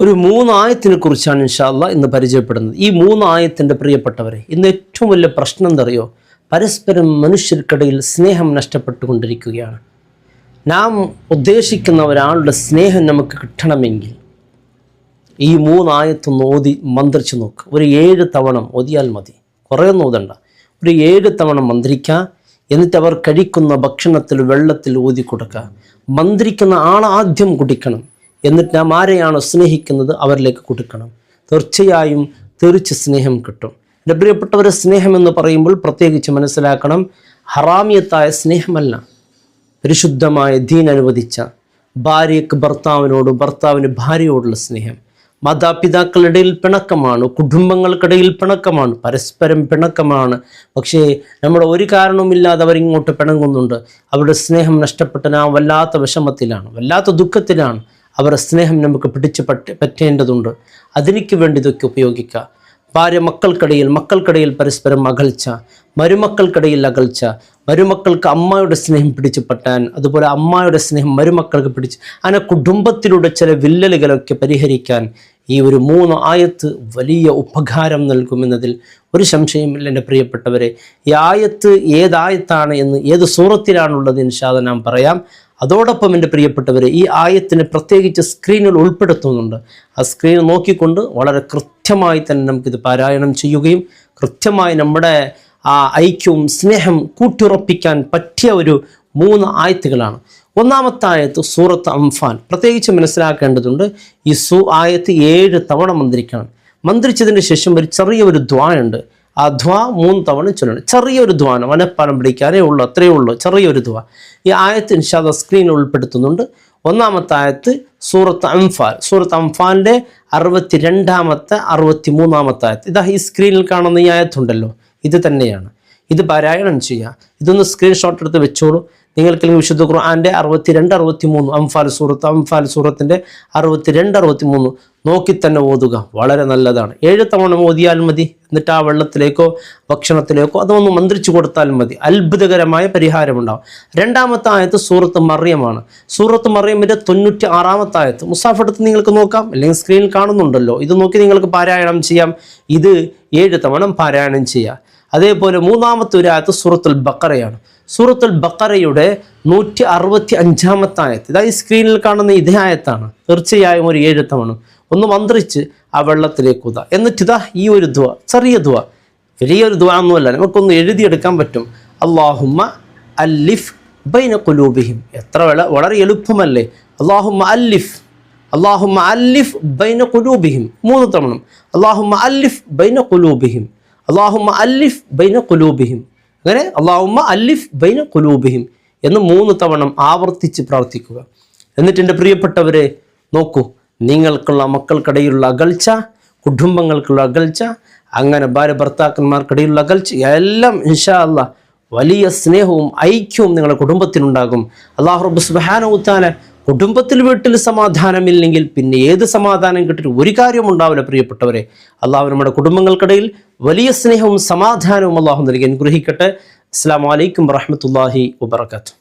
ഒരു 3 ആയത്തിനെ കുറിച്ചാണ് ഇൻഷാ അല്ലാഹ് ഇന്ന് പരിചയപ്പെടുന്നത്. ഈ 3 ആയത്തിൻ്റെ പ്രിയപ്പെട്ടവരെ, ഇന്ന് ഏറ്റവും വലിയ പ്രശ്നം എന്തറിയോ? പരസ്പരം മനുഷ്യർക്കിടയിൽ സ്നേഹം നഷ്ടപ്പെട്ടുകൊണ്ടിരിക്കുകയാണ്. നാം ഉദ്ദേശിക്കുന്ന ഒരാളുടെ സ്നേഹം നമുക്ക് കിട്ടണമെങ്കിൽ ഈ 3 ആയത്തൊന്ന് ഓതി മന്ത്രിച്ച് നോക്ക്. ഒരു 7 തവണ ഓതിയാൽ മതി, കുറേയൊന്നും ഓതണ്ട. ഒരു 7 തവണ മന്ത്രിക്കുക. എന്നിട്ട് അവർ കഴിക്കുന്ന ഭക്ഷണത്തിൽ വെള്ളത്തിൽ ഊതി കൊടുക്കുക. മന്ത്രിക്കുന്ന ആളാദ്യം കുടിക്കണം. എന്നിട്ട് നാം ആരെയാണോ സ്നേഹിക്കുന്നത് അവരിലേക്ക് കൊടുക്കണം. തീർച്ചയായും സ്നേഹം കിട്ടും. എൻ്റെ പ്രിയപ്പെട്ടവരെ, സ്നേഹം എന്ന് പറയുമ്പോൾ പ്രത്യേകിച്ച് മനസ്സിലാക്കണം, ഹറാമിയത്തായ സ്നേഹമല്ല. പരിശുദ്ധമായ ദീൻ അനുവദിച്ച ഭാര്യയ്ക്ക് ഭർത്താവിനോട്, ഭർത്താവിന് ഭാര്യയോടുള്ള സ്നേഹം. മാതാപിതാക്കളുടെയിൽ പിണക്കമാണ്, കുടുംബങ്ങൾക്കിടയിൽ പിണക്കമാണ്, പരസ്പരം പിണക്കമാണ്. പക്ഷേ നമ്മുടെ ഒരു കാരണവുമില്ലാതെ അവരിങ്ങോട്ട് പിണങ്ങുന്നുണ്ട്. അവരുടെ സ്നേഹം നഷ്ടപ്പെട്ട് നാം വല്ലാത്ത വിഷമത്തിലാണ്, വല്ലാത്ത ദുഃഖത്തിലാണ്. അവരുടെ സ്നേഹം നമുക്ക് പിടിച്ചു പറ്റേണ്ടതുണ്ട്. അതിലേക്ക് വേണ്ടി ഇതൊക്കെ ഉപയോഗിക്കുക. ഭാര്യ മക്കൾക്കിടയിൽ പരസ്പരം അകൽച്ച, മരുമക്കൾക്കിടയിൽ അകൽച്ച, മരുമക്കൾക്ക് അമ്മയുടെ സ്നേഹം പിടിച്ചു പറ്റാൻ, അതുപോലെ അമ്മയുടെ സ്നേഹം മരുമക്കൾക്ക് അങ്ങനെ കുടുംബത്തിലൂടെ ചില വില്ലലുകളൊക്കെ പരിഹരിക്കാൻ ഈ ഒരു 3 ആയത്ത് വലിയ ഉപകാരം നൽകുമെന്നതിൽ ഒരു സംശയമില്ല. എൻ്റെ പ്രിയപ്പെട്ടവരെ, ഈ ആയത്ത് ഏതായത്താണ് എന്ന്, ഏത് സൂറത്തിലാണുള്ളത് ഇൻഷാ അല്ലാഹ് നാം പറയാം. അതോടൊപ്പം എൻ്റെ പ്രിയപ്പെട്ടവരെ, ഈ ആയത്തിന് പ്രത്യേകിച്ച് സ്ക്രീനിൽ ഉൾപ്പെടുത്തുന്നുണ്ട്. ആ സ്ക്രീൻ നോക്കിക്കൊണ്ട് വളരെ കൃത്യമായി തന്നെ നമുക്കിത് പാരായണം ചെയ്യുകയും കൃത്യമായി നമ്മുടെ ആ ഐക്യവും സ്നേഹം കൂട്ടിയുറപ്പിക്കാൻ പറ്റിയ ഒരു 3 ആയത്തുകളാണ്. ഒന്നാമത്തെ ആയത്ത് സൂറത്ത് അംഫാൽ. പ്രത്യേകിച്ച് മനസ്സിലാക്കേണ്ടതുണ്ട്, ഈ ആയത്ത് 7 തവണ മന്ത്രിക്കണം. മന്ത്രിച്ചതിന് ശേഷം ഒരു ചെറിയൊരു ദ്വാ ഉണ്ട്. ആ ദ്വാ 3 തവണ ചൊല്ലണം. ചെറിയൊരു ദ്വാണ്, മനഃപ്പാഠം പിടിക്കാനേ ഉള്ളൂ, അത്രയേ ഉള്ളൂ, ചെറിയൊരു ദ്വാ. ഈ ആയത്ത് ഇൻഷാ അല്ലാഹ് സ്ക്രീനിൽ ഉൾപ്പെടുത്തുന്നുണ്ട്. ഒന്നാമത്തെ ആയത്ത് സൂറത്ത് അംഫാൽ. സൂറത്ത് അംഫാലിൻ്റെ 62-ാമത്തെ 63-ാമത്തെ ആയത്ത്. ഇതാ ഈ സ്ക്രീനിൽ കാണുന്ന ഈ ആയത്തുണ്ടല്ലോ, ഇത് തന്നെയാണ്. ഇത് പാരായണം ചെയ്യുക. ഇതൊന്ന് സ്ക്രീൻഷോട്ട് എടുത്ത് വെച്ചോളൂ. നിങ്ങൾക്ക് വിശുദ്ധ ഖുർആൻ്റെ 62, 63 അംഫാൽ സൂറത്തിൻ്റെ 62, 63 നോക്കി തന്നെ ഓതുക. വളരെ നല്ലതാണ്. 7 തവണ ഓതിയാൽ മതി. എന്നിട്ട് ആ വെള്ളത്തിലേക്കോ ഭക്ഷണത്തിലേക്കോ അതൊന്ന് മന്ത്രിച്ചു കൊടുത്താൽ മതി. അത്ഭുതകരമായ പരിഹാരമുണ്ടാവും. 2-ാമത്തെ ആയത്ത് സൂറത്ത് മറിയമാണ്. സൂറത്ത് മറിയമിൻ്റെ 96-ാമത്തെ ആയത്ത്. മുസാഫ് എടുത്ത് നിങ്ങൾക്ക് നോക്കാം, അല്ലെങ്കിൽ സ്ക്രീനിൽ കാണുന്നുണ്ടല്ലോ. ഇത് നോക്കി നിങ്ങൾക്ക് പാരായണം ചെയ്യാം. ഇത് 7 തവണ പാരായണം ചെയ്യാം. അതേപോലെ 3-ാമത്തെ ഒരു ആയത്ത് സൂറത്തുൽ ബഖറയാണ്. സൂറത്തുൽ ബഖറയുടെ 165-ാമത്തെ ആയത്ത്. ഇതാ ഈ സ്ക്രീനിൽ കാണുന്ന ഇതേ ആയത്താണ്. തീർച്ചയായും ഒരു 7 തവണ ഒന്ന് മന്ത്രിച്ച് ആ വെള്ളത്തിലേക്ക് ഊതാ. എന്നിട്ടിതാ ഈ ഒരു ദുആ, ചെറിയ ദുആ, വലിയൊരു ദുആ ഒന്നുമല്ല, നമുക്കൊന്ന് എഴുതിയെടുക്കാൻ പറ്റും. അല്ലാഹുമ്മ അല്ലിഫ് ബൈന ഖുലൂബിഹിം. വളരെ എളുപ്പമല്ലേ? അല്ലാഹുമ്മ അല്ലിഫ് ബൈന ഖുലൂബിഹിം. 3 തവണ അല്ലാഹുമ്മ അല്ലിഫ് ബൈന ഖുലൂബിഹിം, അല്ലാഹുമ്മ അല്ലിഫ് ബൈന ഖുലൂബിഹിം. അങ്ങനെ അല്ലാഹുമ്മ അല്ലിഫ് ബൈന ഖുലൂബിഹിം എന്ന് 3 തവണ ആവർത്തിച്ച് പ്രാർത്ഥിക്കുക. എന്നിട്ട് എൻ്റെ പ്രിയപ്പെട്ടവരെ നോക്കൂ, നിങ്ങൾക്കുള്ള മക്കൾക്കിടയിലുള്ള അകൽച്ച, കുടുംബങ്ങൾക്കുള്ള അകൽച്ച, അങ്ങനെ ഭാര്യ ഭർത്താക്കന്മാർക്കിടയിലുള്ള അകൽച്ച എല്ലാം ഇൻഷാ അല്ലാഹ് വലിയ സ്നേഹവും ഐക്യവും നിങ്ങളുടെ കുടുംബത്തിനുണ്ടാകും. അല്ലാഹു റബ്ബ് സുബ്ഹാനഹു വ തആല കുടുംബത്തിൽ വീട്ടിൽ സമാധാനമില്ലെങ്കിൽ പിന്നെ ഏത് സമാധാനം കിട്ടിയിട്ട് ഒരു കാര്യവും ഉണ്ടാവില്ല. പ്രിയപ്പെട്ടവരെ, അല്ലാഹു നമ്മുടെ കുടുംബങ്ങൾക്കിടയിൽ വലിയ സ്നേഹവും സമാധാനവും അല്ലാഹു നൽകി അനുഗ്രഹിക്കട്ടെ. അസ്സലാമു അലൈക്കും വറഹ്മത്തുള്ളാഹി വബറകാതുഹു.